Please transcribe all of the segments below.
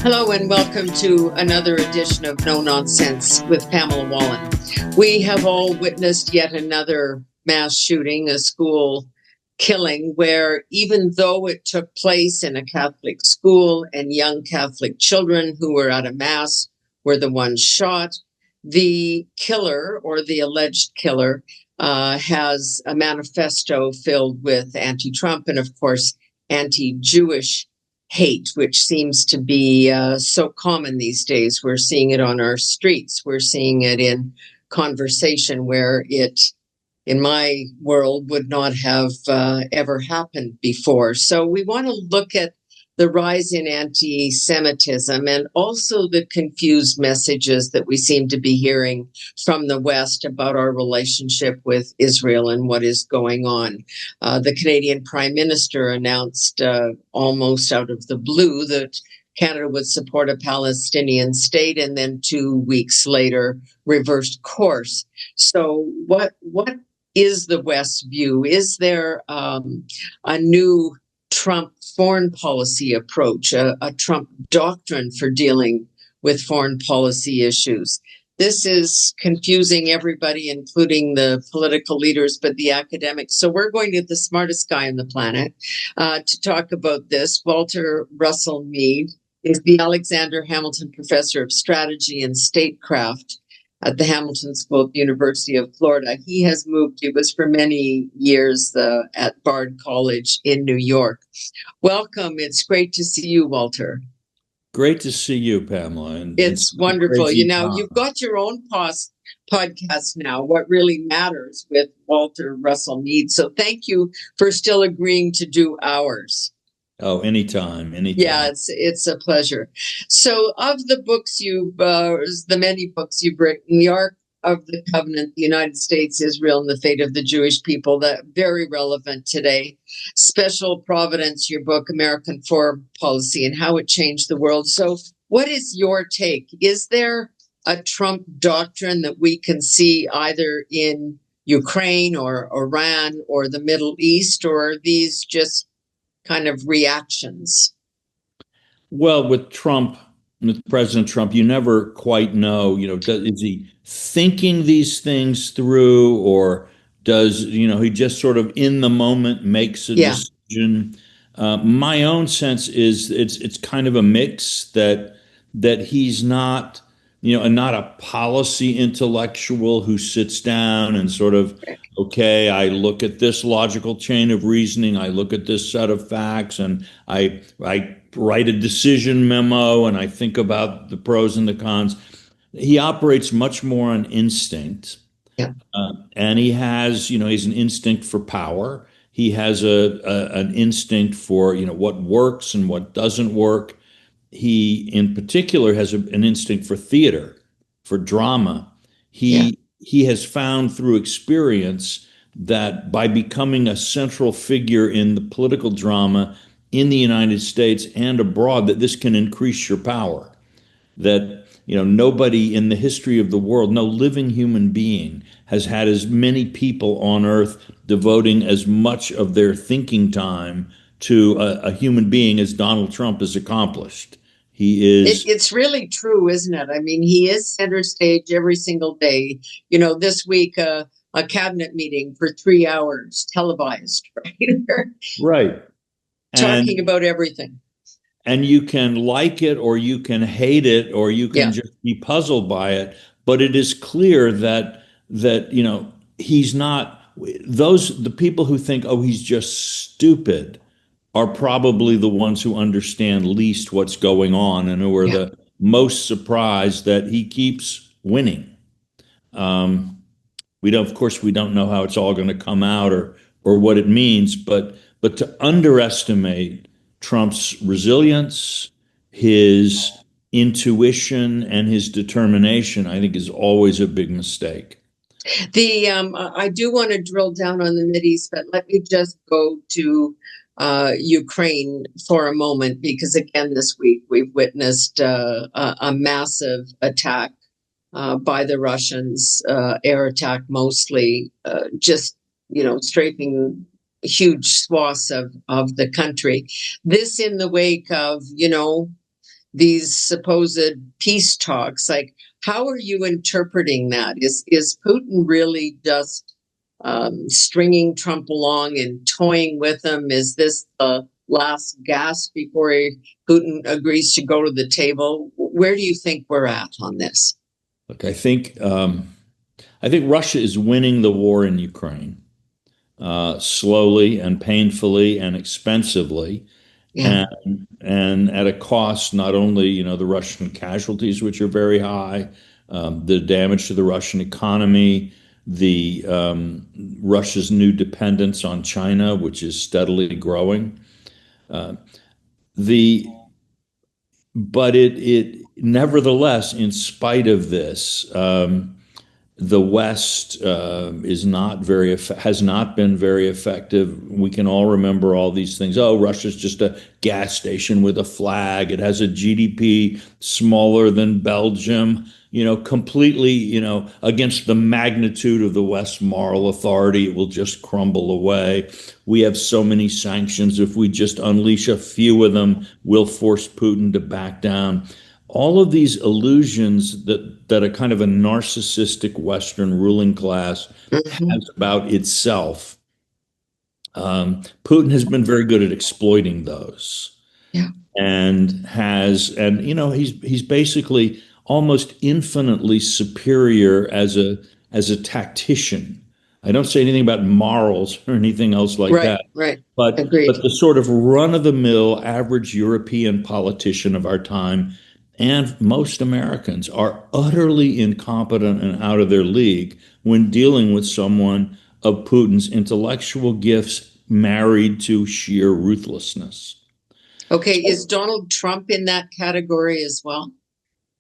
Hello and welcome to another edition of No Nonsense with Pamela Wallen. We have all witnessed yet another mass shooting, a school killing, where even though it took place in a Catholic school and young Catholic children who were at a mass were the ones shot, the killer or the alleged killer has a manifesto filled with anti-Trump and, of course, anti-Jewish hate, which seems to be so common these days. We're seeing it on our streets. We're seeing it in conversation where it, in my world, would not have ever happened before. So we want to look at the rise in anti-Semitism and also the confused messages that we seem to be hearing from the West about our relationship with Israel and what is going on. The Canadian Prime Minister announced almost out of the blue that Canada would support a Palestinian state, and then 2 weeks later reversed course. So what is the West's view? Is there a new Trump foreign policy approach, a Trump doctrine for dealing with foreign policy issues? This is confusing everybody, including the political leaders, but the academics. So we're going to get the smartest guy on the planet to talk about this. Walter Russell Mead is the Alexander Hamilton Professor of Strategy and Statecraft at the Hamilton School at the University of Florida. He was for many years at Bard College in New York. Welcome. It's great to see you, Walter. Great to see you, Pamela. And it's wonderful. You've got your own podcast now, What Really Matters with Walter Russell Mead. So thank you for still agreeing to do ours. Oh, anytime. Yeah, it's a pleasure. So, of the books the many books you've written, the Ark of the Covenant, the United States, Israel, and the Fate of the Jewish People, that very relevant today. Special Providence, your book, American Foreign Policy and How It Changed the World. So, what is your take? Is there a Trump doctrine that we can see either in Ukraine or Iran or the Middle East, or are these just kind of reactions? Well, with President Trump, you never quite know, is he thinking these things through, or does, he just sort of in the moment makes a decision? My own sense is it's kind of a mix that he's not, not a policy intellectual who sits down and sort of, okay, I look at this logical chain of reasoning, I look at this set of facts, and I write a decision memo, and I think about the pros and the cons. He operates much more on instinct. Yeah. And he has, he's an instinct for power. He has an instinct for, what works and what doesn't work. He, in particular, has an instinct for theater, for drama. He has found through experience that by becoming a central figure in the political drama in the United States and abroad, that this can increase your power. That, nobody in the history of the world, no living human being has had as many people on earth devoting as much of their thinking time to a human being as Donald Trump has accomplished. He is. It's really true, isn't it? I mean, he is center stage every single day. This week, a cabinet meeting for 3 hours, televised, right? Right. Talking about everything. And you can like it, or you can hate it, or you can just be puzzled by it. But it is clear that he's not. The people who think, oh, he's just stupid, are probably the ones who understand least what's going on and who are the most surprised that he keeps winning. We don't know how it's all going to come out or what it means, but to underestimate Trump's resilience, his intuition, and his determination, I think, is always a big mistake. I do want to drill down on the Mideast, but let me just go to Ukraine for a moment, because again, this week we've witnessed a massive attack by the Russians, air attack mostly, just, strafing huge swaths of the country. This in the wake of, these supposed peace talks. Like, how are you interpreting that? Is Putin really just stringing Trump along and toying with him? Is this the last gasp before Putin agrees to go to the table? Where do you think we're at on this? Look, I think Russia is winning the war in Ukraine slowly and painfully and expensively, Yeah. and at a cost not only the Russian casualties, which are very high, the damage to the Russian economy, the Russia's new dependence on China, which is steadily growing. Uh, the but it nevertheless, in spite of this, the West is not very has not been very effective. We can all remember all these things. Oh, Russia's just a gas station with a flag. It has a GDP smaller than Belgium. Completely, against the magnitude of the West's moral authority, it will just crumble away. We have so many sanctions. If we just unleash a few of them, we'll force Putin to back down. All of these illusions that a kind of a narcissistic Western ruling class Mhm. has about itself, Putin has been very good at exploiting those, Yeah. and he's basically almost infinitely superior as a tactician. I don't say anything about morals or anything else like Right. that. Right. But Agreed. the sort of run-of-the-mill average European politician of our time and most Americans are utterly incompetent and out of their league when dealing with someone of Putin's intellectual gifts married to sheer ruthlessness. Okay. Is So Donald Trump in that category as well?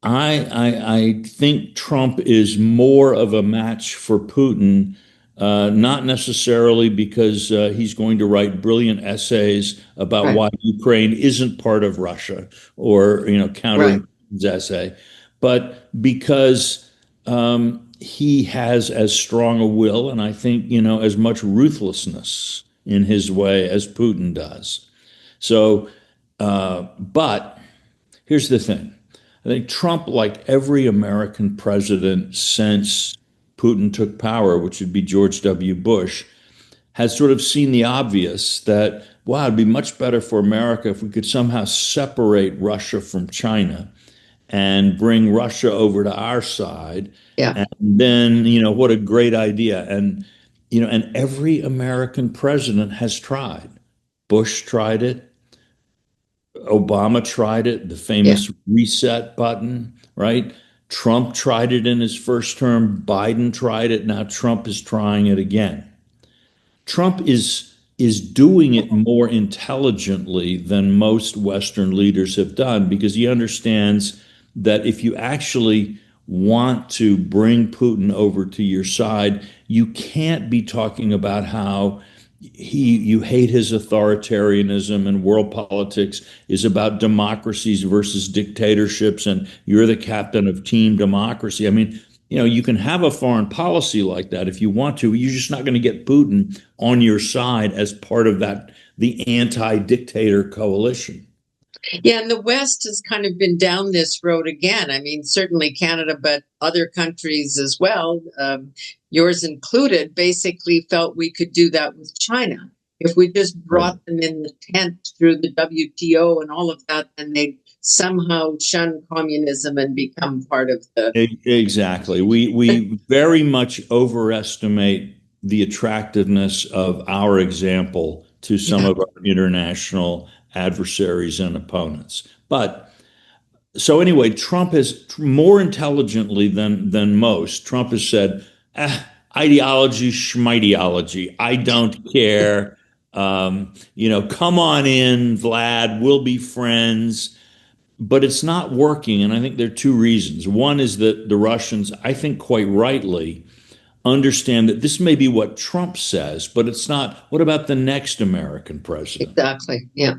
I think Trump is more of a match for Putin, not necessarily because he's going to write brilliant essays about Right. why Ukraine isn't part of Russia, or Right. countering Putin's essay, but because he has as strong a will, and I think as much ruthlessness in his way as Putin does. So, but here's the thing. I think Trump, like every American president since Putin took power, which would be George W. Bush, has sort of seen the obvious that, wow, it'd be much better for America if we could somehow separate Russia from China and bring Russia over to our side. Yeah. And then, what a great idea. And every American president has tried. Bush tried it. Obama tried it, the Yeah. famous reset button, right? Trump tried it in his first term. Biden tried it. Now Trump is trying it again. Trump is doing it more intelligently than most Western leaders have done because he understands that if you actually want to bring Putin over to your side, you can't be talking about how you hate his authoritarianism and world politics is about democracies versus dictatorships, and you're the captain of team democracy. I mean, you can have a foreign policy like that if you want to. You're just not going to get Putin on your side as part of the anti-dictator coalition. Yeah, and the West has kind of been down this road again. I mean, certainly Canada, but other countries as well, yours included, basically felt we could do that with China. If we just Right. brought them in the tent through the WTO and all of that, then they'd somehow shun communism and become part of the. Exactly. We very much overestimate the attractiveness of our example to some Yeah, of our international adversaries and opponents. But so anyway, Trump has more intelligently than most. Trump has said, ideology, schmideology. I don't care. Come on in, Vlad. We'll be friends. But it's not working, and I think there are two reasons. One is that the Russians, I think quite rightly, understand that this may be what Trump says, but it's not. What about the next American president? exactly. Yeah.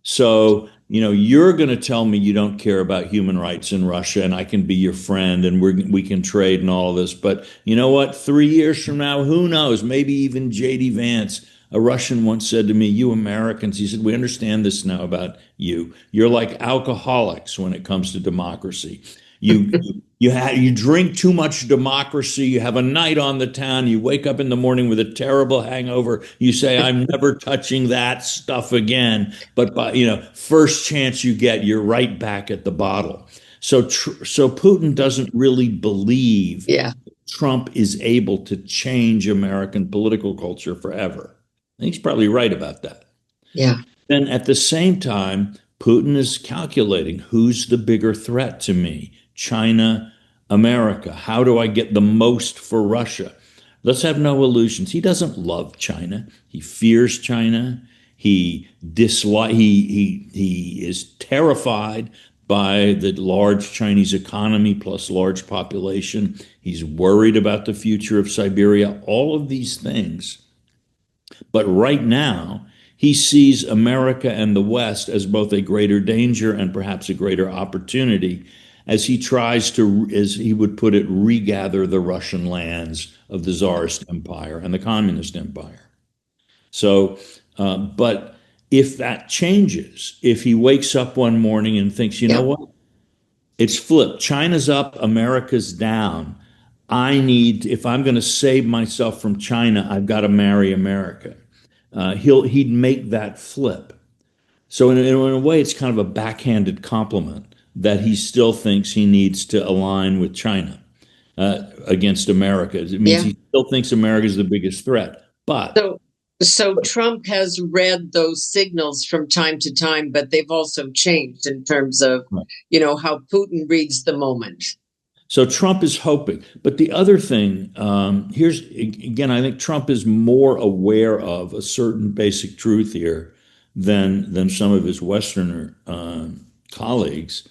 So, you're going to tell me you don't care about human rights in Russia, and I can be your friend, and we can trade and all of this. But you know what? 3 years from now, who knows? Maybe even J.D. Vance, A Russian once said to me, "You Americans," he said, "we understand this now about you. You're like alcoholics when it comes to democracy. You you drink too much democracy. You have a night on the town. You wake up in the morning with a terrible hangover. You say, 'I'm never touching that stuff again.' But by first chance you get, you're right back at the bottle." So Putin doesn't really believe Yeah. Trump is able to change American political culture forever. And he's probably right about that. Yeah. Then at the same time, Putin is calculating who's the bigger threat to me? China, America. How do I get the most for Russia? Let's have no illusions. He doesn't love China. He fears China. He is terrified by the large Chinese economy plus large population. He's worried about the future of Siberia, all of these things. But right now, he sees America and the West as both a greater danger and perhaps a greater opportunity as he tries to, as he would put it, regather the Russian lands of the Tsarist Empire and the Communist Empire. So, but if that changes, if he wakes up one morning and thinks, you know Yeah. what, it's flipped, China's up, America's down. If I'm going to save myself from China, I've got to marry America. He'd make that flip. So in a way, it's kind of a backhanded compliment that he still thinks he needs to align with China against America. It means Yeah. he still thinks America is the biggest threat. But So, so Trump has read those signals from time to time, but they've also changed in terms of, how Putin reads the moment. so Trump is hoping. But the other thing, here's again, I think Trump is more aware of a certain basic truth here than some of his Westerner colleagues.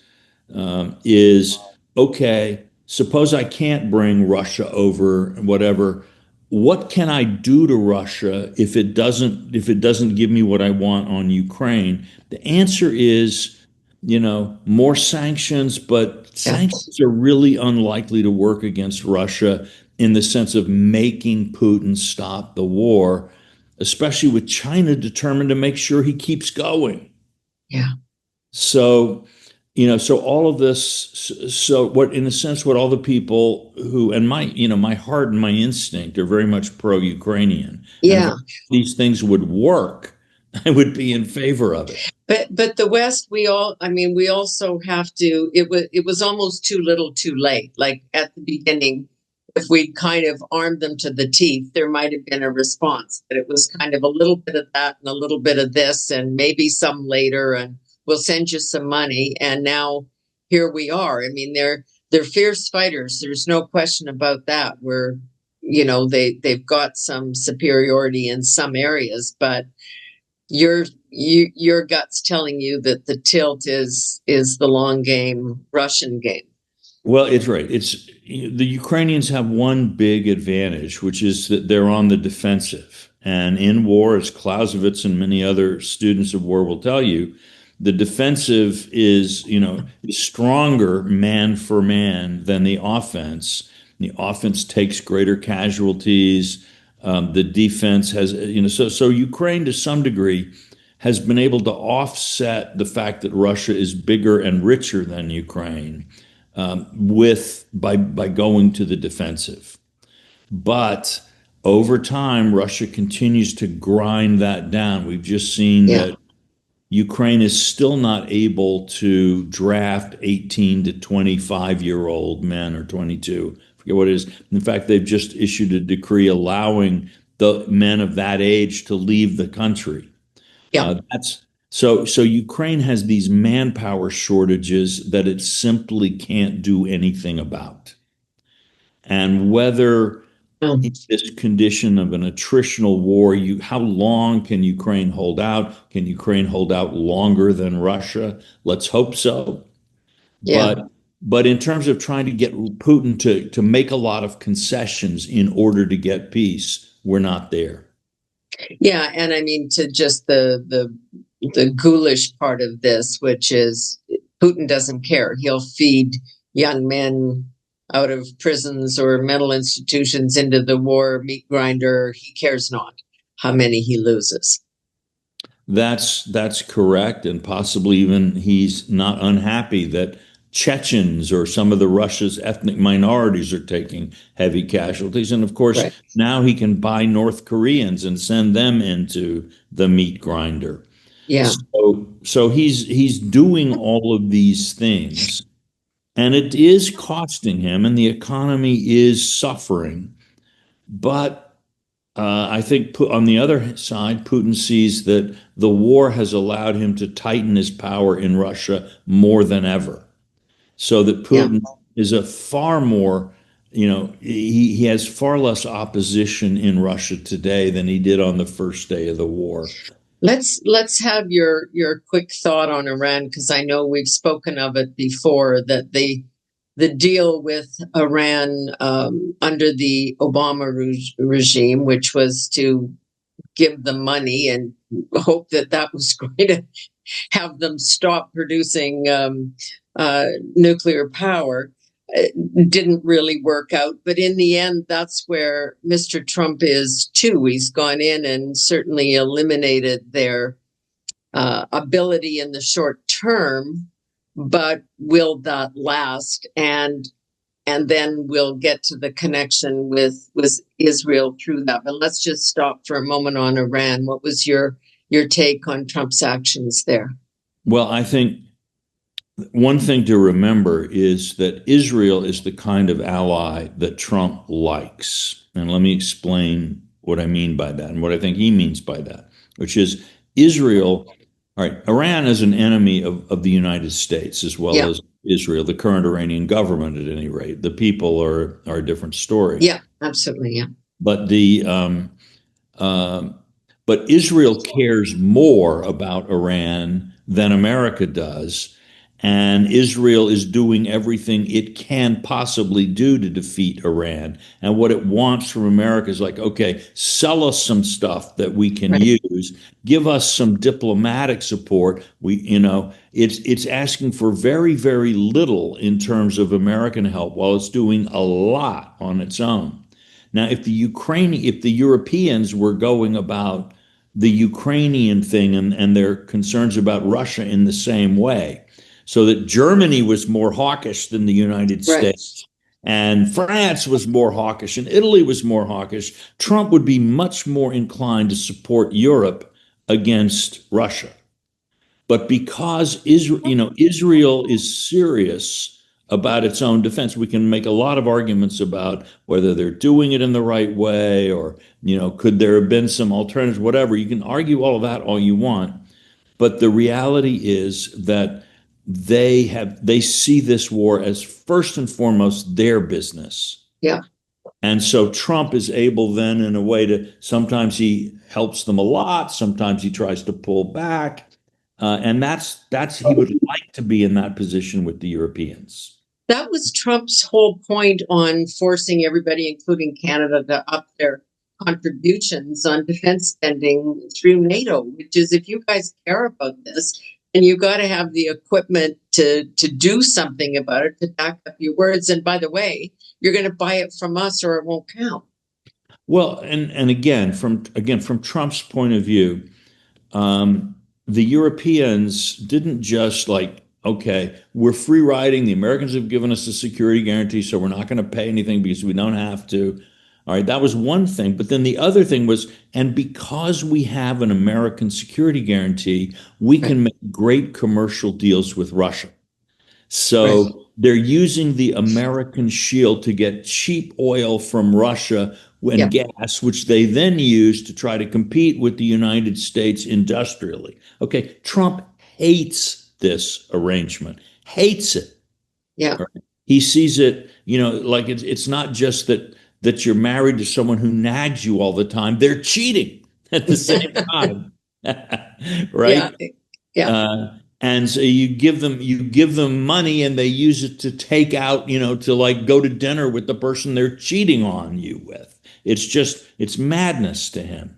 Is okay. Suppose I can't bring Russia over, whatever. What can I do to Russia if it doesn't give me what I want on Ukraine? The answer is, more sanctions, but Yeah. sanctions are really unlikely to work against Russia in the sense of making Putin stop the war, especially with China determined to make sure he keeps going. Yeah. So, so all of this, so what, in a sense, what all the people who, and my heart and my instinct are very much pro-Ukrainian. And if Yeah. these things would work, I would be in favor of it. But the West, we also have to, it was almost too little too late. Like at the beginning, if we'd kind of armed them to the teeth, there might have been a response. But it was kind of a little bit of that and a little bit of this and maybe some later, and we'll send you some money. And now here we are. I mean, they're fierce fighters. There's no question about that. They've got some superiority in some areas, but your gut's telling you that the tilt is the long game, Russian game. Well, it's right. It's the Ukrainians have one big advantage, which is that they're on the defensive. And in war, as Clausewitz and many other students of war will tell you, the defensive is stronger man for man than the offense. The offense takes greater casualties. The defense has, so Ukraine to some degree has been able to offset the fact that Russia is bigger and richer than Ukraine by going to the defensive. But over time, Russia continues to grind that down. We've just seen Yeah. that Ukraine is still not able to draft 18 to 25-year-old men or 22, forget what it is. In fact, they've just issued a decree allowing the men of that age to leave the country. Yeah. That's so Ukraine has these manpower shortages that it simply can't do anything about. And whether Um, in this condition of an attritional war, how long can Ukraine hold out? Can Ukraine hold out longer than Russia? Let's hope so. yeah. But in terms of trying to get Putin to make a lot of concessions in order to get peace, we're not there. Yeah. And I mean, to just the ghoulish part of this, which is Putin doesn't care. He'll feed young men out of prisons or mental institutions into the war meat grinder. He cares not. how many he loses. That's correct, and possibly even he's not unhappy that Chechens or some of the Russia's ethnic minorities are taking heavy casualties. And of course, Right. now he can buy North Koreans and send them into the meat grinder. Yeah. So he's doing all of these things, and it is costing him, and the economy is suffering. But I think on the other side, Putin sees that the war has allowed him to tighten his power in Russia more than ever. So that Yeah. Putin is a far more, he has far less opposition in Russia today than he did on the first day of the war. Let's have your quick thought on Iran, because I know we've spoken of it before, that the deal with Iran under the Obama regime, which was to give them money and hope that that was going to have them stop producing nuclear power, didn't really work out. But in the end, that's where Mr. Trump is too. He's gone in and certainly eliminated their ability in the short term, but will that last? And then we'll get to the connection with Israel through that. But let's just stop for a moment on Iran. What was your take on Trump's actions there? Well, I think one thing to remember is that Israel is the kind of ally that Trump likes. And let me explain what I mean by that and what I think he means by that, which is Israel. All right, Iran is an enemy of the United States as well Yeah. as Israel, the current Iranian government at any rate. The people are a different story. Yeah, absolutely. Yeah. But um, but Israel cares more about Iran than America does. And Israel is doing everything it can possibly do to defeat Iran. And what it wants from America is like, okay, sell us some stuff that we can Right. use, give us some diplomatic support. It's asking for very, very little in terms of American help while it's doing a lot on its own. Now, if the Europeans were going about the Ukrainian thing and their concerns about Russia in the same way, so that Germany was more hawkish than the United Right. States, and France was more hawkish, and Italy was more hawkish, Trump would be much more inclined to support Europe against Russia. But because Israel is serious about its own defense, we can make a lot of arguments about whether they're doing it in the right way or, could there have been some alternatives, whatever. You can argue all of that all you want. But the reality is that they see this war as first and foremost their business. Yeah. And so Trump is able then in a way to sometimes he helps them a lot, sometimes he tries to pull back. And that's he would like to be in that position with the Europeans. That was Trump's whole point on forcing everybody, including Canada, to up their contributions on defense spending through NATO, which is, if you guys care about this, and you got to have the equipment to do something about it, to back up your words. And by the way, you're going to buy it from us or it won't count. Well, and again from Trump's point of view, the Europeans didn't just like, okay, we're free riding. The Americans have given us a security guarantee, so we're not going to pay anything because we don't have to. All right, that was one thing. But then the other thing was, and because we have an American security guarantee, we Right. can make great commercial deals with Russia. Right. So they're using the American shield to get cheap oil from Russia Yeah. and gas, which they then use to try to compete with the United States industrially. Okay, Trump hates this arrangement, hates it. Yeah. He sees it, like it's not just that you're married to someone who nags you all the time. They're cheating at the same time. Yeah. Right? Yeah. And so you give them money and they use it to take out, to like go to dinner with the person they're cheating on you with. It's madness to him.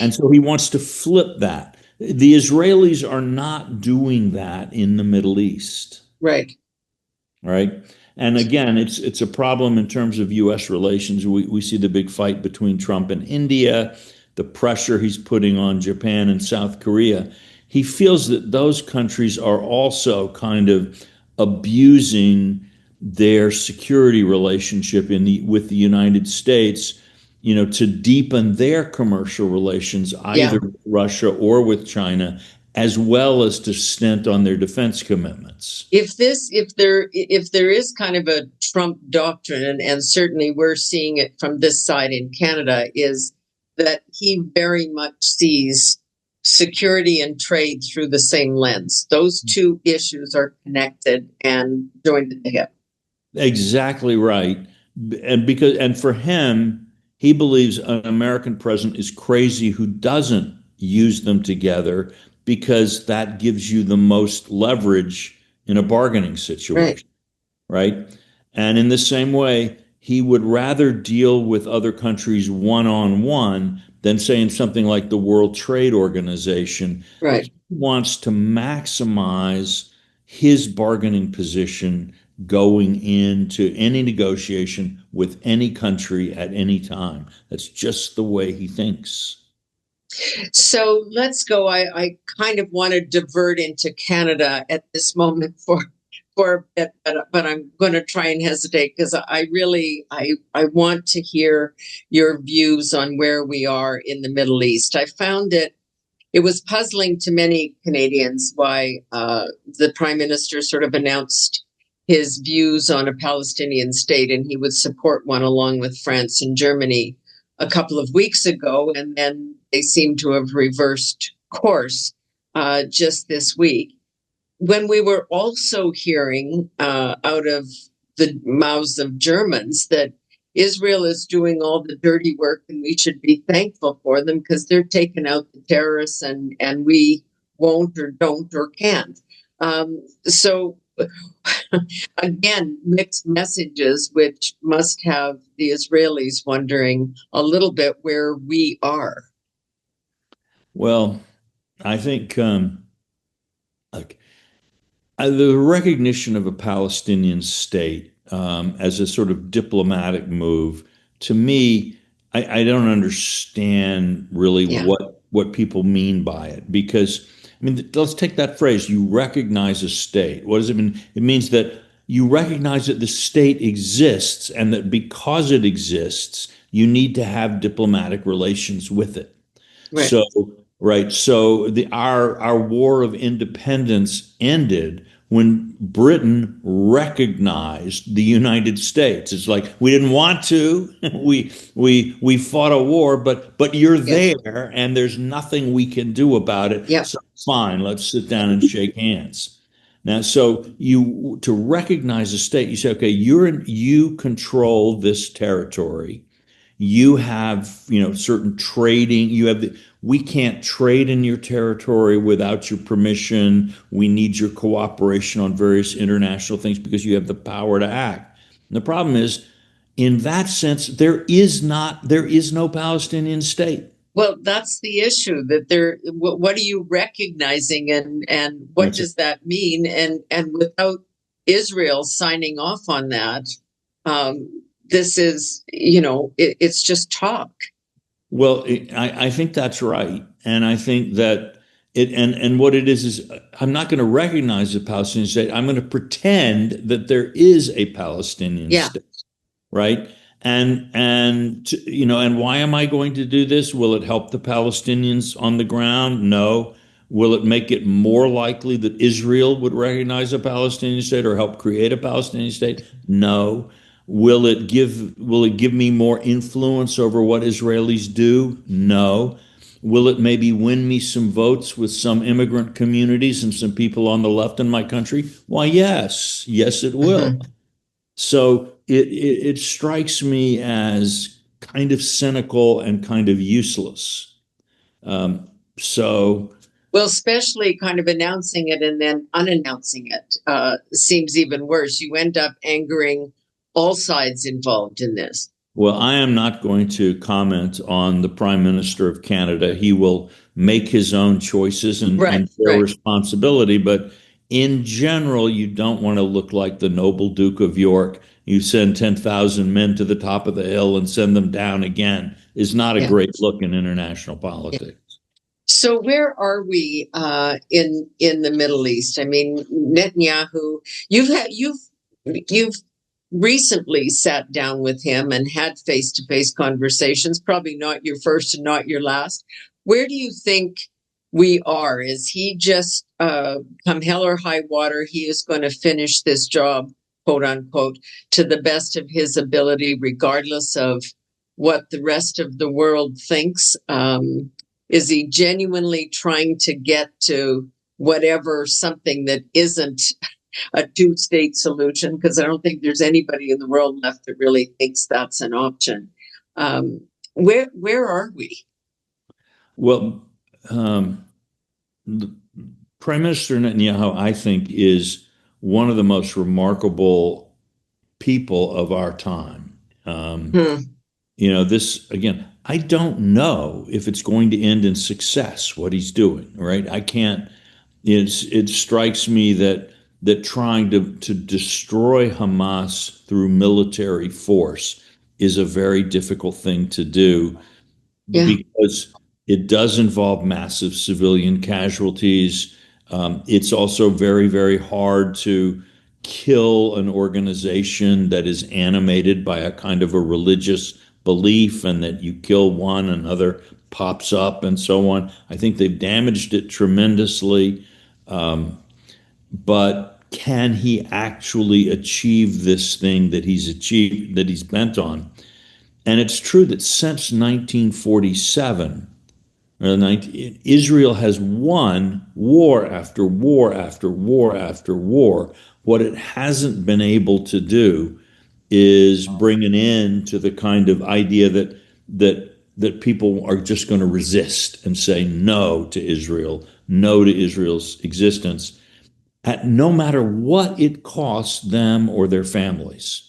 And so he wants to flip that. The Israelis are not doing that in the Middle East, Right. right? And again, it's a problem in terms of U.S. relations. We see the big fight between Trump and India. the pressure he's putting on Japan and South Korea, he feels that those countries are also kind of abusing their security relationship with the United States, to deepen their commercial relations, Yeah. either with Russia or with China, as well as to stint on their defense commitments. If there is kind of a Trump doctrine, and certainly we're seeing it from this side in Canada, is that he very much sees security and trade through the same lens. Those two issues are connected and joined at the hip. Exactly right. And for him, he believes an American president is crazy who doesn't use them together, because that gives you the most leverage in a bargaining Right. situation, right? And in the same way, he would rather deal with other countries one on one than say in something like the World Trade Organization. Right. He wants to maximize his bargaining position going into any negotiation with any country at any time. That's just the way he thinks. So let's go. I kind of want to divert into Canada at this moment for a bit, but I'm going to try and hesitate because I want to hear your views on where we are in the Middle East. I found it was puzzling to many Canadians why the Prime Minister sort of announced his views on a Palestinian state, and he would support one along with France and Germany a couple of weeks ago, and then they seem to have reversed course just this week. When we were also hearing out of the mouths of Germans that Israel is doing all the dirty work and we should be thankful for them because they're taking out the terrorists, and we won't or don't or can't. So again, mixed messages, which must have the Israelis wondering a little bit where we are. Well, I think like the recognition of a Palestinian state as a sort of diplomatic move, to me, I don't understand really Yeah. what people mean by it. Because, I mean, let's take that phrase, you recognize a state. What does it mean? It means that you recognize that the state exists, and that because it exists, you need to have diplomatic relations with it. Right. So, right. So our war of independence ended when Britain recognized the United States. It's like we didn't want to. We fought a war, but you're Yeah. there, and there's nothing we can do about it. Yeah. So fine, let's sit down and shake hands. Now, so you to recognize a state, you say, okay, you control this territory. You have, certain trading. We can't trade in your territory without your permission. We need your cooperation on various international things because you have the power to act. And the problem is, in that sense, there is no Palestinian state. Well, that's the issue that what are you recognizing, and what That's it. does that mean? And without Israel signing off on that, this is, it's just talk. Well, I think that's right, and I think that and what it is I'm not going to recognize a Palestinian state. I'm going to pretend that there is a Palestinian Yeah. state, right? And why am I going to do this? Will it help the Palestinians on the ground? No. Will it make it more likely that Israel would recognize a Palestinian state or help create a Palestinian state? No. Will it give me more influence over what Israelis do? No. Will it maybe win me some votes with some immigrant communities and some people on the left in my country? Why, yes. Yes, it will. Mhm. So it strikes me as kind of cynical and kind of useless. So Well, especially kind of announcing it and then unannouncing it seems even worse. You end up angering all sides involved in this. Well, I am not going to comment on the Prime Minister of Canada. He will make his own choices Right. and their Right. responsibility. But in general, you don't want to look like the noble Duke of York. You send 10,000 men to the top of the hill and send them down again. is not a Yeah. great look in international politics. So where are we in the Middle East? I mean, Netanyahu, you've recently sat down with him and had face-to-face conversations, probably not your first and not your last. Where do you think we are? Is he just come hell or high water, he is going to finish this job, quote unquote, to the best of his ability, regardless of what the rest of the world thinks? Is he genuinely trying to get to whatever something that isn't a two-state solution? Because I don't think there's anybody in the world left that really thinks that's an option. Where are we? Well, Prime Minister Netanyahu, I think, is one of the most remarkable people of our time. Hmm. This again, I don't know if it's going to end in success, what he's doing, right? I can't, it strikes me that trying to destroy Hamas through military force is a very difficult thing to do Yeah. because it does involve massive civilian casualties. It's also very, very hard to kill an organization that is animated by a kind of a religious belief, and that you kill one, another pops up, and so on. I think they've damaged it tremendously. But can he actually achieve this thing that he's achieved, that he's bent on? And it's true that since 1947, Israel has won war after war after war after war. What it hasn't been able to do is bring an end to the kind of idea that people are just going to resist and say no to Israel, no to Israel's existence, at no matter what it costs them or their families.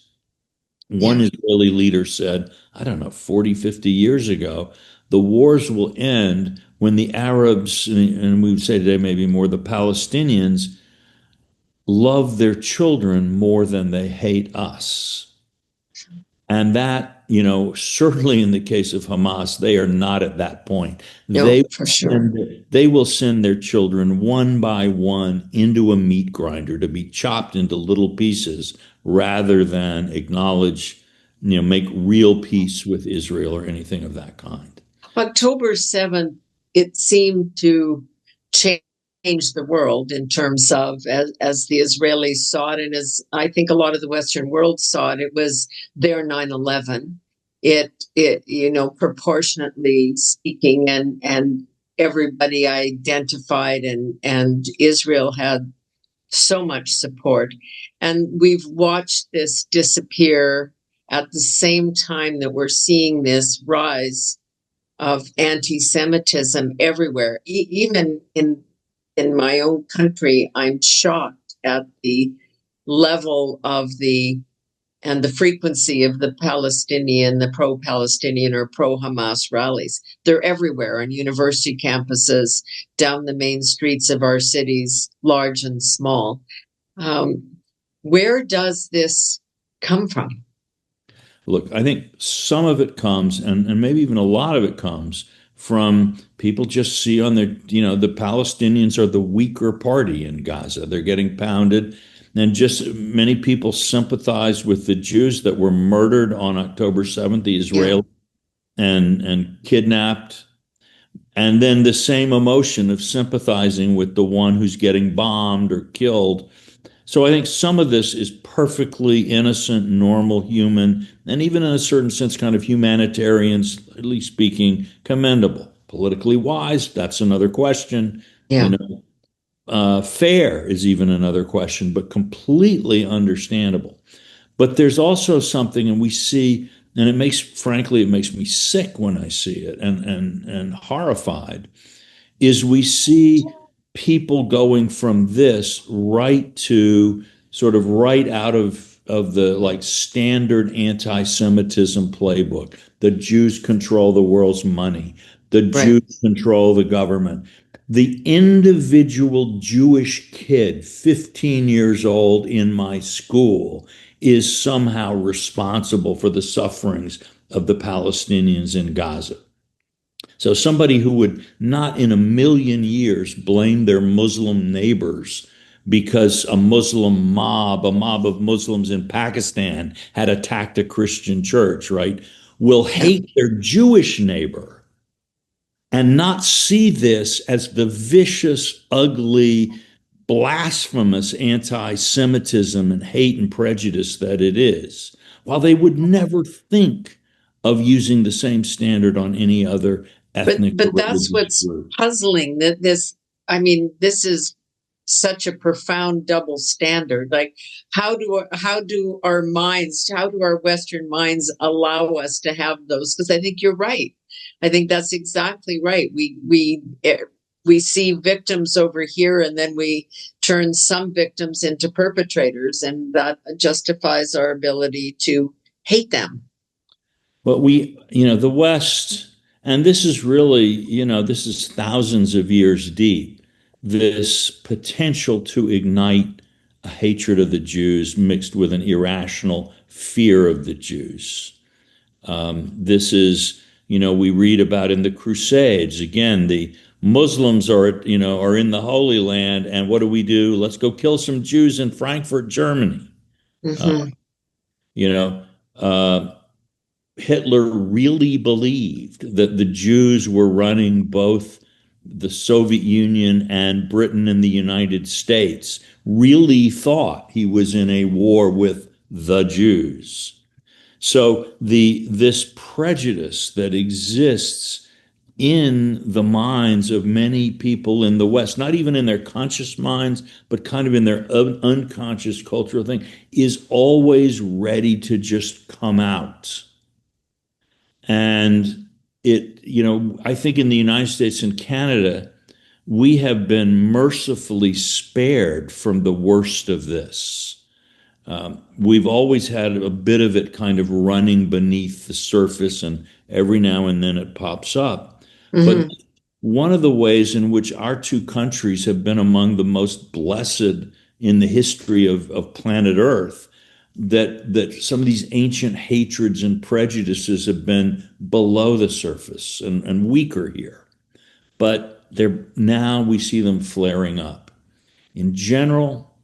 One Yeah. Israeli leader said, I don't know, 40, 50 years ago, the wars will end when the Arabs, and we would say today maybe more the Palestinians, love their children more than they hate us. And that, certainly in the case of Hamas, they are not at that point. No, for sure. They will send their children one by one into a meat grinder to be chopped into little pieces rather than acknowledge, make real peace with Israel or anything of that kind. October 7th, it seemed to change the world in terms of, as the Israelis saw it, and as I think a lot of the Western world saw it, it was their 9/11. Proportionately speaking, and everybody identified, and Israel had so much support. And we've watched this disappear at the same time that we're seeing this rise of anti-Semitism everywhere. Even in my own country, I'm shocked at the level of the frequency of the pro-Palestinian or pro-Hamas rallies. They're everywhere on university campuses, down the main streets of our cities, large and small. Where does this come from? Look, I think some of it comes, and maybe even a lot of it comes from people just see on their, the Palestinians are the weaker party in Gaza. They're getting pounded. And just many people sympathize with the Jews that were murdered on October 7th, the Yeah. Israeli, and kidnapped. And then the same emotion of sympathizing with the one who's getting bombed or killed. So I think some of this is perfectly innocent, normal, human, and even in a certain sense, kind of humanitarianly speaking, commendable. Politically wise, that's another question. Yeah. Fair is even another question, but completely understandable. But there's also something, and we see, and frankly, it makes me sick when I see it, and horrified, is we see people going from this right to sort of right out of the like standard anti-Semitism playbook. The Jews control the world's money. The Right. Jews control the government. The individual Jewish kid, 15 years old in my school, is somehow responsible for the sufferings of the Palestinians in Gaza. So somebody who would not in a million years blame their Muslim neighbors because a mob of Muslims in Pakistan had attacked a Christian church, right? Will Yeah. hate their Jewish neighbor and not see this as the vicious, ugly, blasphemous anti Semitism and hate and prejudice that it is, while they would never think of using the same standard on any other ethnic or But that's religious what's group. puzzling, that this, I mean, this is such a profound double standard. Like, how do our Western minds allow us to have those? Because I think you're right. I think that's exactly right. We see victims over here, and then we turn some victims into perpetrators, and that justifies our ability to hate them. But the West, and this is really, this is thousands of years deep, this potential to ignite a hatred of the Jews mixed with an irrational fear of the Jews. This is, we read about in the Crusades. Again, the Muslims are in the Holy Land, and what do? Let's go kill some Jews in Frankfurt, Germany. Uh, Mm-hmm. you know, uh, Hitler really believed that the Jews were running both the Soviet Union and Britain and the United States, really thought he was in a war with the Jews. So this prejudice that exists in the minds of many people in the West, not even in their conscious minds, but kind of in their unconscious cultural thing, is always ready to just come out. And I think in the United States and Canada, we have been mercifully spared from the worst of this. We've always had a bit of it kind of running beneath the surface, and every now and then it pops up. But Mm-hmm. one of the ways in which our two countries have been among the most blessed in the history of planet Earth, that some of these ancient hatreds and prejudices have been below the surface and weaker here. But they're now we see them flaring up. In general,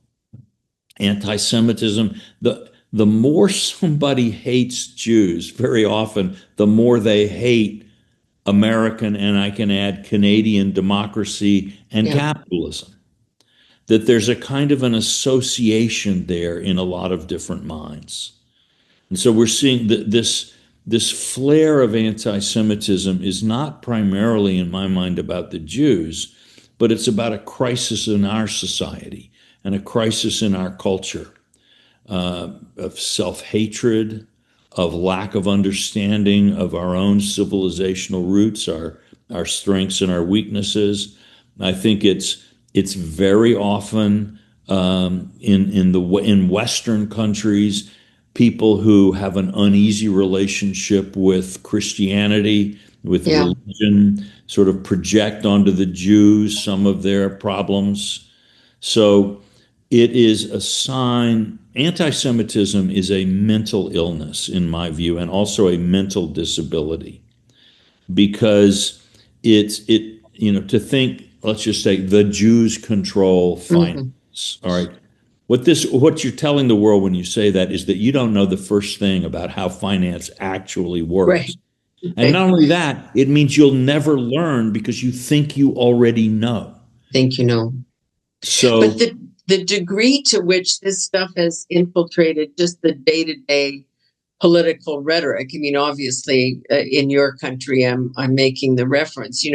anti-Semitism, the more somebody hates Jews, very often, the more they hate American, and I can add Canadian democracy and Yeah. capitalism. That there's a kind of an association there in a lot of different minds. And so we're seeing that this flare of anti-Semitism is not primarily, in my mind, about the Jews, but it's about a crisis in our society and a crisis in our culture of self-hatred, of lack of understanding of our own civilizational roots, our strengths and our weaknesses. I think it's very often in Western countries, people who have an uneasy relationship with Christianity, with Yeah. religion, sort of project onto the Jews some of their problems. So it is a sign. Anti Semitism is a mental illness, in my view, and also a mental disability because to think, let's just say, the Jews control Mm-hmm. finance. All right. What you're telling the world when you say that is that you don't know the first thing about how finance actually works. Right. And Right. not only that, it means you'll never learn because you think you already know. Think you know. But So, the degree to which this stuff has infiltrated just the day to day political rhetoric. I mean, obviously, in your country, I'm making the reference.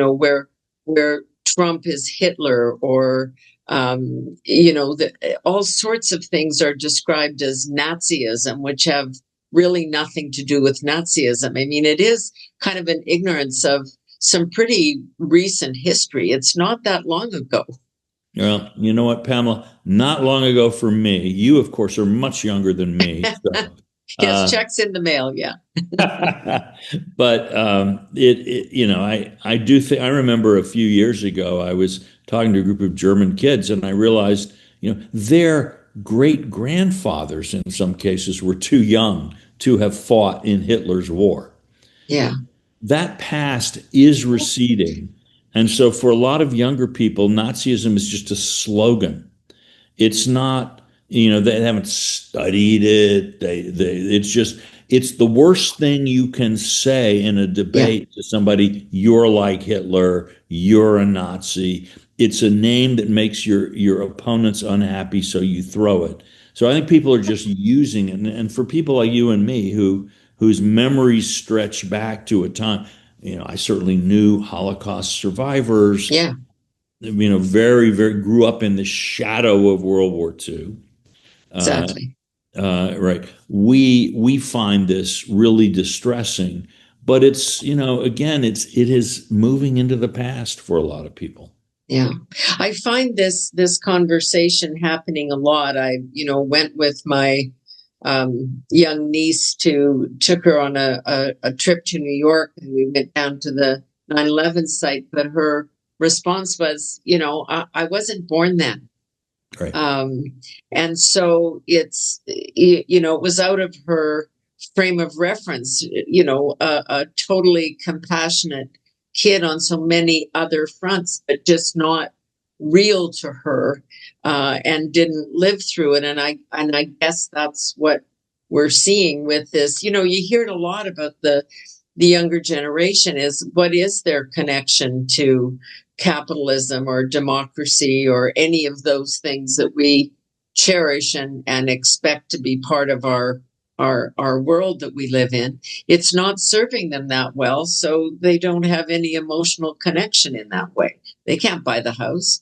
Where Trump is Hitler, or all sorts of things are described as Nazism, which have really nothing to do with Nazism. I mean, it is kind of an ignorance of some pretty recent history. It's not that long ago. well, you know what, Pamela? Not long ago for me, you, of course, are much younger than me. So, Yes, uh, checks in the mail. Yeah. but I do think I remember a few years ago I was talking to a group of German kids, and I realized, their great grandfathers in some cases were too young to have fought in Hitler's war. Yeah. That past is receding. And so for a lot of younger people, Nazism is just a slogan. It's not, they haven't studied it. It's just, it's the worst thing you can say in a Yeah. debate to somebody. You're like Hitler. You're a Nazi. It's a name that makes your opponents unhappy, so you throw it. So I think people are just using it. And for people like you and me whose memories stretch back to a time, I certainly knew Holocaust survivors, Yeah. very, very grew up in the shadow of World War II. Uh, Exactly. right. We find this really distressing, but it's, again, it is moving into the past for a lot of people. Yeah. I find this conversation happening a lot. I, went with my young niece took her on a trip to New York, and we went down to the 9/11 site, but her response was, I wasn't born then. Right. Um, and so it was out of her frame of reference, a totally compassionate kid on so many other fronts, but just not real to her, and didn't live through it. And I guess that's what we're seeing with this. You hear it a lot about the younger generation, is what is their connection to capitalism or democracy or any of those things that we cherish and expect to be part of our world that we live in. It's not serving them that well, so they don't have any emotional connection in that way. They can't buy the house.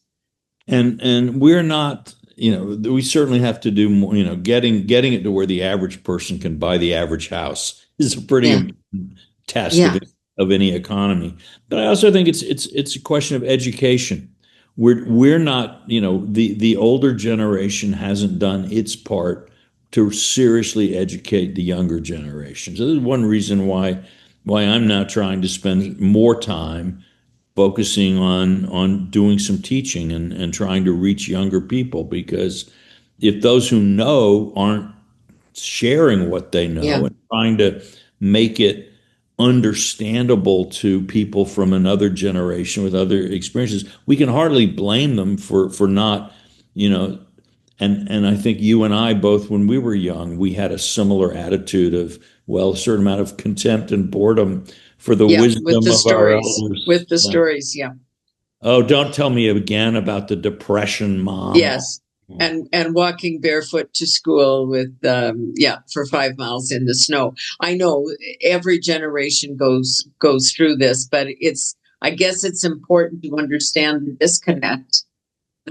And we're not, we certainly have to do more, getting it to where the average person can buy the average house is a pretty Yeah. important test Yeah. of any economy. But I also think it's a question of education. We're not, the older generation hasn't done its part to seriously educate the younger generation. So this is one reason why I'm now trying to spend more time focusing on doing some teaching and trying to reach younger people, because if those who know aren't sharing what they Yeah. know and trying to make it understandable to people from another generation with other experiences, we can hardly blame them for not, you know, and I think you and I both, when we were young, we had a similar attitude of, well, a certain amount of contempt and boredom for the Yeah. With wisdom the of our stories. elders. With the Yeah. stories. Yeah. Oh, don't tell me again about the depression mom. Yes. And walking barefoot to school with for 5 miles in the snow. I know every generation goes through this, but I guess it's important to understand the disconnect,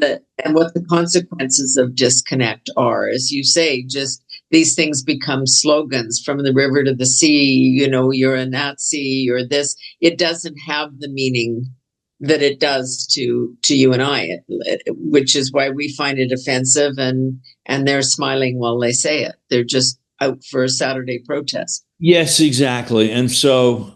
and what the consequences of disconnect are. As you say, just these things become slogans: from the river to the sea, you're a Nazi or this. It doesn't have the meaning that it does to you and I, which is why we find it offensive, and they're smiling while they say it. They're just out for a Saturday protest. Yes, exactly. And so,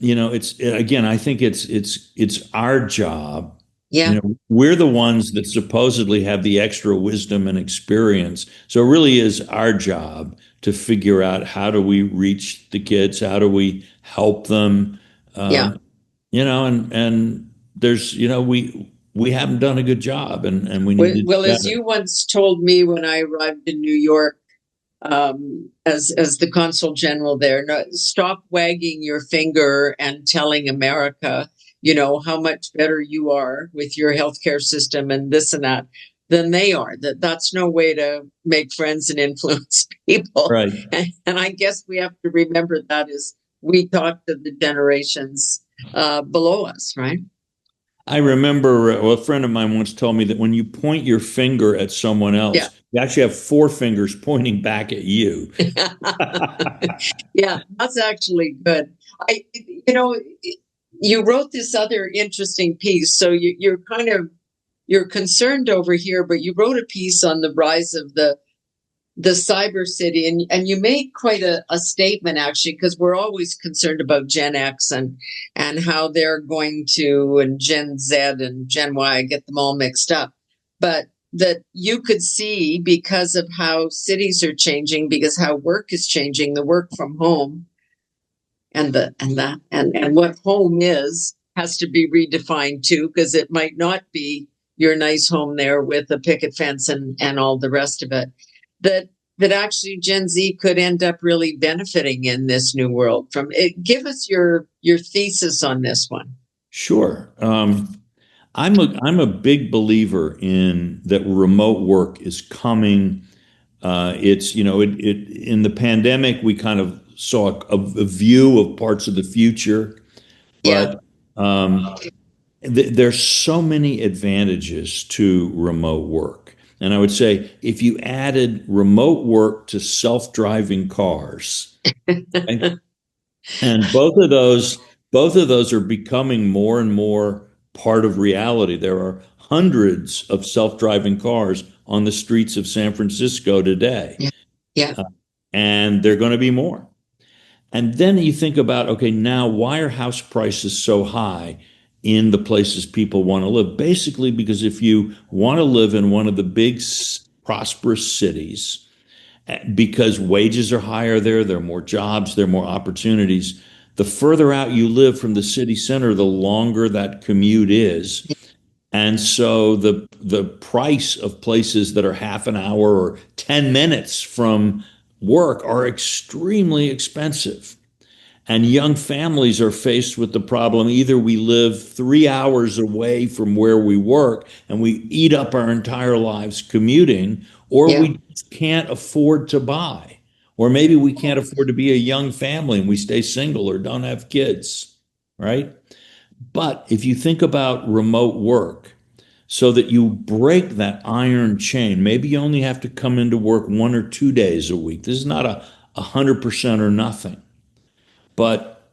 it's again, I think it's our job. Yeah. We're the ones that supposedly have the extra wisdom and experience. So it really is our job to figure out, how do we reach the kids? How do we help them? Yeah. And there's, we haven't done a good job, and we need to do Well, as better. you once told me when I arrived in New York, as the consul general there, no, stop wagging your finger and telling America, how much better you are with your healthcare system and this and that than they are. That's no way to make friends and influence people. Right. And I guess we have to remember that as we talk to the generations below us, right? I remember, a friend of mine once told me that when you point your finger at someone Yeah. else, you actually have four fingers pointing back at you. Yeah, that's actually good. I, you know, you wrote this other interesting piece. So you're concerned over here, but you wrote a piece on the rise of the cyber city, and you made quite a statement, actually, because we're always concerned about Gen X and how they're going to, and Gen Z and Gen Y, I get them all mixed up, but that you could see, because of how cities are changing, because how work is changing, the work from home, and what home is has to be redefined too, because it might not be your nice home there with a picket fence and all the rest of it. That that actually Gen Z could end up really benefiting in this new world from it. Give us your thesis on this one. Sure. I'm a big believer in that remote work is coming. It's in the pandemic we kind of saw a view of parts of the future, Yeah, but there's so many advantages to remote work. And I would say if you added remote work to self-driving cars, okay, and both of those are becoming more and more part of reality. There are hundreds of self-driving cars on the streets of San Francisco today, yeah, yeah, and there are going to be more. And then you think about, okay, now why are house prices so high in the places people want to live? Basically, because if you want to live in one of the big, prosperous cities, because wages are higher there are more jobs, there are more opportunities. The further out you live from the city center, the longer that commute is. And so the price of places that are half an hour or 10 minutes from work are extremely expensive. And young families are faced with the problem either we live 3 hours away from where we work and we eat up our entire lives commuting, or yeah, we just can't afford to buy. Or maybe we can't afford to be a young family and we stay single or don't have kids, right? But if you think about remote work, so that you break that iron chain, maybe you only have to come into work 1 or 2 days a week. This is not a 100% or nothing. But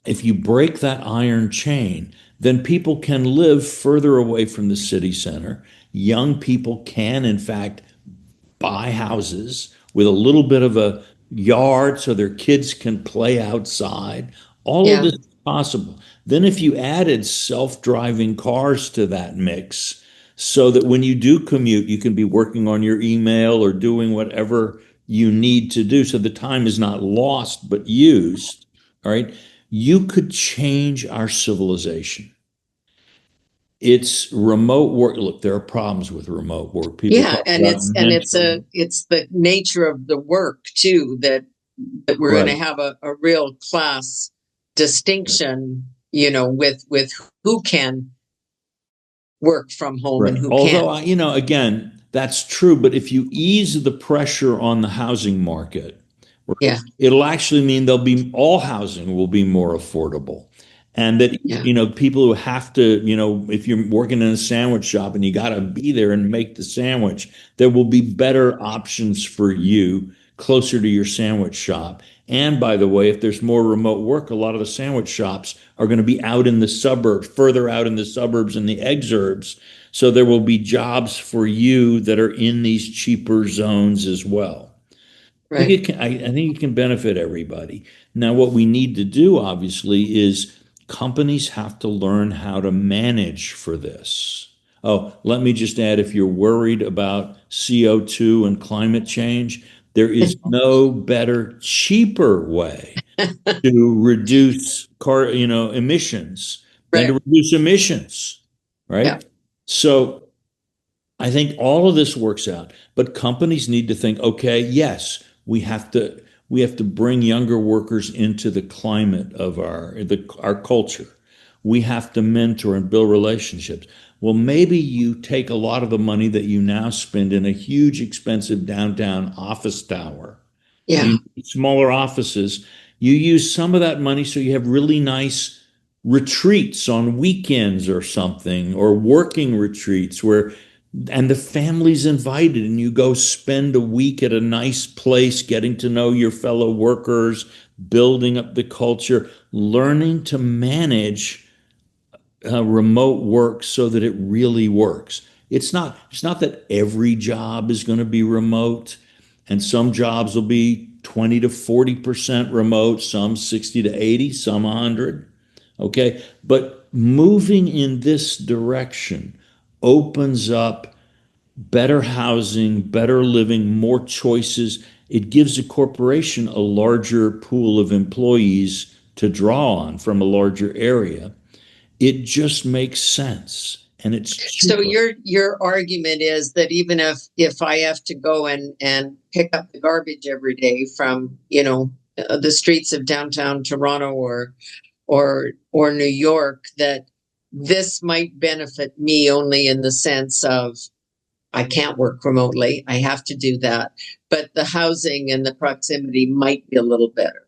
if you break that iron chain, then people can live further away from the city center. Young people can, in fact, buy houses with a little bit of a yard so their kids can play outside. All of yeah, this is possible. Then, if you added self driving cars to that mix, so that when you do commute, you can be working on your email or doing whatever you need to do. So the time is not lost, but used. All right. You could change our civilization. It's remote work. Look, there are problems with remote work. People yeah. talk And about it's mentoring. it's the nature of the work too that we're going to Right. have a real class distinction, with who can work from home and Right. who Although, can't. again, that's true. But if you ease the pressure on the housing market, right, Yeah, it'll actually mean there'll be all housing will be more affordable. And that, yeah, people who have to, if you're working in a sandwich shop and you got to be there and make the sandwich, there will be better options for you closer to your sandwich shop. And by the way, if there's more remote work, a lot of the sandwich shops are going to be out in the suburbs, further out in the suburbs and the exurbs. So there will be jobs for you that are in these cheaper zones as well. right. I think it can benefit everybody. Now, what we need to do, obviously, is companies have to learn how to manage for this. Oh, let me just add, if you're worried about CO2 and climate change, there is no better, cheaper way to reduce emissions than to Right. reduce emissions, Yeah, right? So I think all of this works out, but companies need to think, okay, yes, we have to bring younger workers into the climate of our culture. We have to mentor and build relationships. Well, maybe you take a lot of the money that you now spend in a huge, expensive downtown office tower. yeah, You need smaller offices. You use some of that money so you have really nice retreats on weekends or something, or working retreats where and the family's invited and you go spend a week at a nice place getting to know your fellow workers, building up the culture, learning to manage remote work so that it really works. It's not that every job is going to be remote, and some jobs will be 20 to 40% remote, some 60 to 80, some 100. Okay, but moving in this direction opens up better housing, better living, more choices. It gives a corporation a larger pool of employees to draw on from a larger area. It just makes sense, and it's So cheaper. your argument is that even if I have to go and pick up the garbage every day from, the streets of downtown Toronto or New York, that this might benefit me only in the sense of I can't work remotely. I have to do that. But the housing and the proximity might be a little better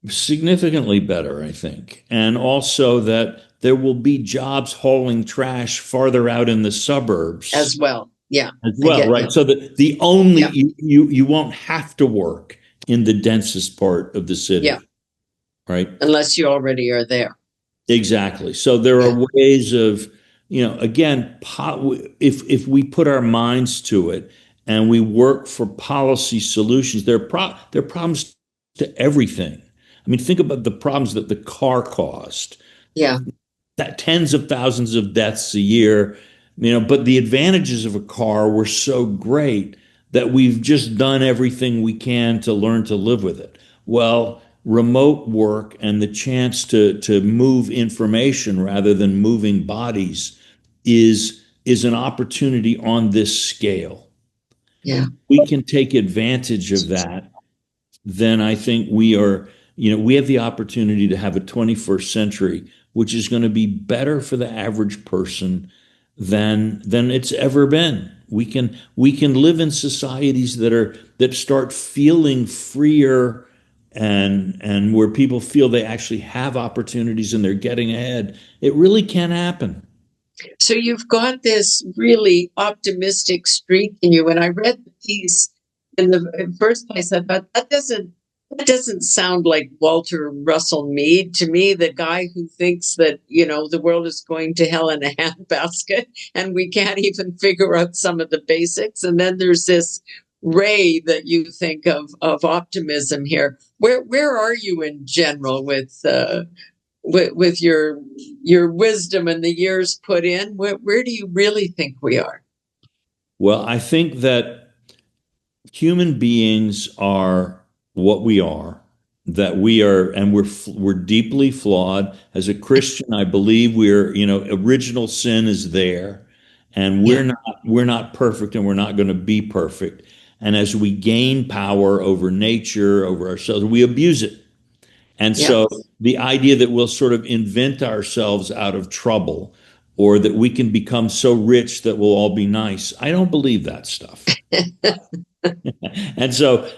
Significantly better, I think. And also that there will be jobs hauling trash farther out in the suburbs as well. Yeah, as I well, get right? you. So that the only Yeah, you won't have to work in the densest part of the yeah. city, right? Unless you already are there. Exactly. So there Yeah, are ways of, again, if we put our minds to it and we work for policy solutions, there are problems to everything. I mean, think about the problems that the car caused. yeah, That tens of thousands of deaths a year, but the advantages of a car were so great that we've just done everything we can to learn to live with it. Well, remote work and the chance to move information rather than moving bodies is an opportunity on this scale. yeah. We can take advantage of that, then I think we have the opportunity to have a 21st century, which is going to be better for the average person than it's ever been. We can live in societies that start feeling freer and where people feel they actually have opportunities and they're getting ahead. It really can happen. So you've got this really optimistic streak in you. When I read the piece in the first place, I thought that doesn't sound like Walter Russell Mead to me, the guy who thinks that, the world is going to hell in a handbasket and we can't even figure out some of the basics. And then there's this ray that you think of optimism here. Where are you in general with your wisdom and the years put in? Where do you really think we are? Well, I think that human beings are what we are, that we are, and we're deeply flawed. As a Christian, I believe original sin is there, and Yeah. we're not perfect, and we're not going to be perfect. And as we gain power over nature, over ourselves, we abuse it. And Yeah. so the idea that we'll sort of invent ourselves out of trouble, or that we can become so rich that we'll all be nice, I don't believe that stuff. And so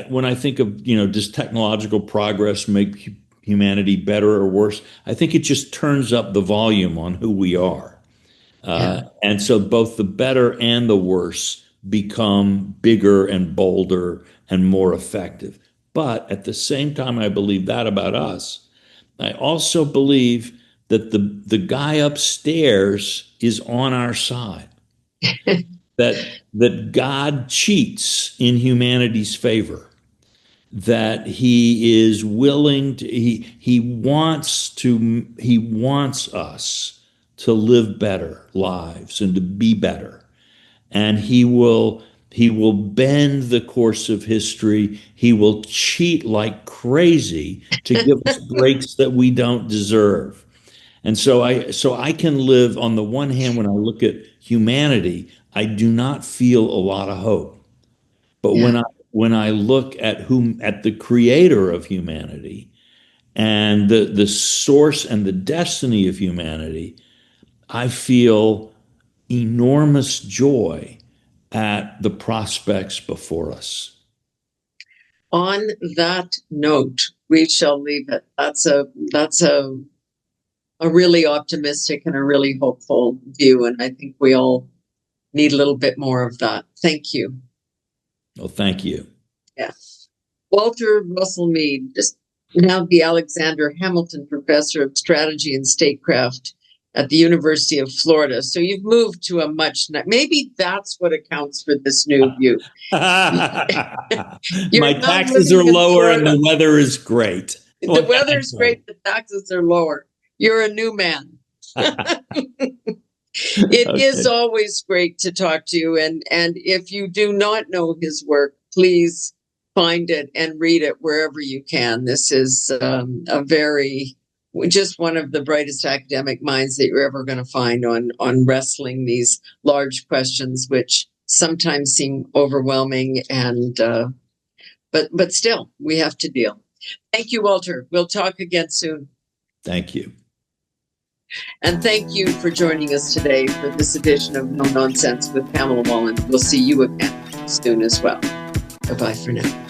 when I think of, does technological progress make humanity better or worse? I think it just turns up the volume on who we are. Yeah. And so both the better and the worse become bigger and bolder and more effective. But at the same time, I believe that about us. I also believe that the guy upstairs is on our side, that God cheats in humanity's favor, that he is willing to he wants us to live better lives and to be better, and he will bend the course of history. He will cheat like crazy to give us breaks that we don't deserve. And so I can live, on the one hand, when I look at humanity, I do not feel a lot of hope. But Yeah. when I look at the creator of humanity and the source and the destiny of humanity, I feel enormous joy at the prospects before us. On that note, we shall leave it. That's a really optimistic and a really hopeful view, and I think we all need a little bit more of that. Thank you. Well, thank you. Yeah. Walter Russell Mead, just now the Alexander Hamilton Professor of Strategy and Statecraft at the University of Florida. So you've moved to a maybe that's what accounts for this new view. My You're now taxes are living in lower and Florida. the weather is great. The What can I weather's great, the taxes are lower. You're a new man. It is Okay. always great to talk to you. And if you do not know his work, please find it and read it wherever you can. This is just one of the brightest academic minds that you're ever going to find on wrestling these large questions, which sometimes seem overwhelming, and but still we have to deal. Thank you, Walter. We'll talk again soon. Thank you. And thank you for joining us today for this edition of No Nonsense with Pamela Wallen. We'll see you again soon as well. Bye-bye for now.